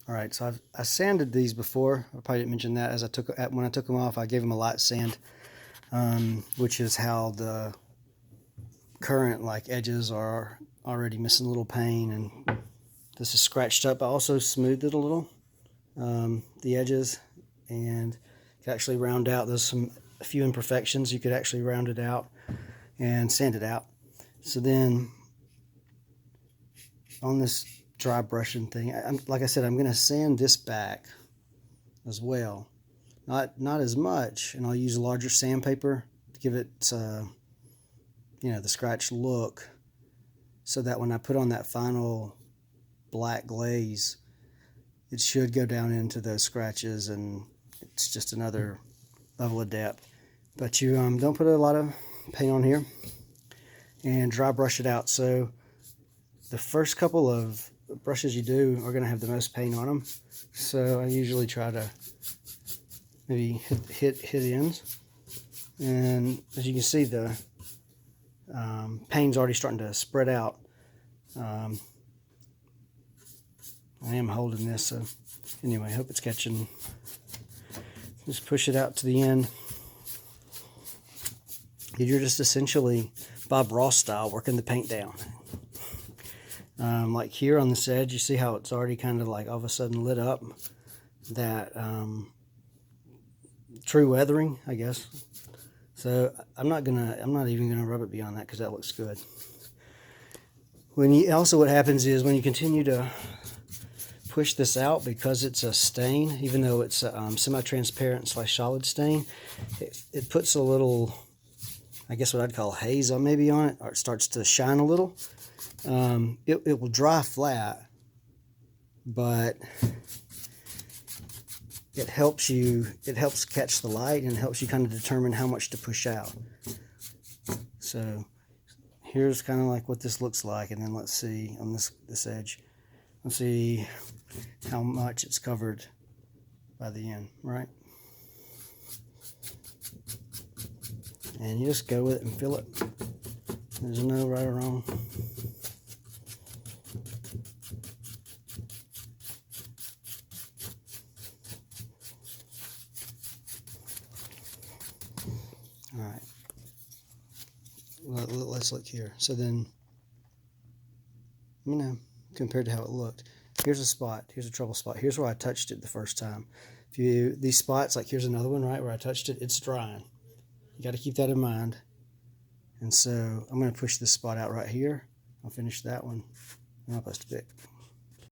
All right, so I sanded these before. I probably didn't mention that. When I took them off, I gave them a light sand, which is how the current edges are already missing a little paint, and this is scratched up. I also smoothed it a little, the edges, and you can actually round out. There's a few imperfections. You could actually round it out and sand it out. So then on this dry brushing thing, like I said, I'm going to sand this back as well. Not as much, and I'll use a larger sandpaper to give it, the scratch look, so that when I put on that final black glaze, it should go down into those scratches, and it's just another level of depth. But you don't put a lot of paint on here, and dry brush it out. So the first couple of brushes you do are going to have the most paint on them. So I usually try to maybe hit ends, and as you can see, the paint's already starting to spread out. I am holding this, so anyway, I hope it's catching. Just push it out to the end. You're just essentially Bob Ross style working the paint down. Like here on this edge, you see how it's already kind of like all of a sudden lit up. That true weathering, I guess. So I'm not even gonna rub it beyond that because that looks good. What happens is when you continue to push this out, because it's a stain, even though it's a semi-transparent / solid stain, it puts a little, I guess what I'd call haze on it, or it starts to shine a little. It will dry flat, but it helps catch the light, and helps you kind of determine how much to push out. So here's kind of like what this looks like, and then let's see on this edge. Let's see how much it's covered by the end, right? And you just go with it and fill it. There's no right or wrong. All right. Let's look here. So then, compared to how it looked, here's a spot. Here's a trouble spot. Here's where I touched it the first time. These spots, like here's another one, right, where I touched it, it's drying. You got to keep that in mind. And so I'm going to push this spot out right here. I'll finish that one, and I'll post a pic.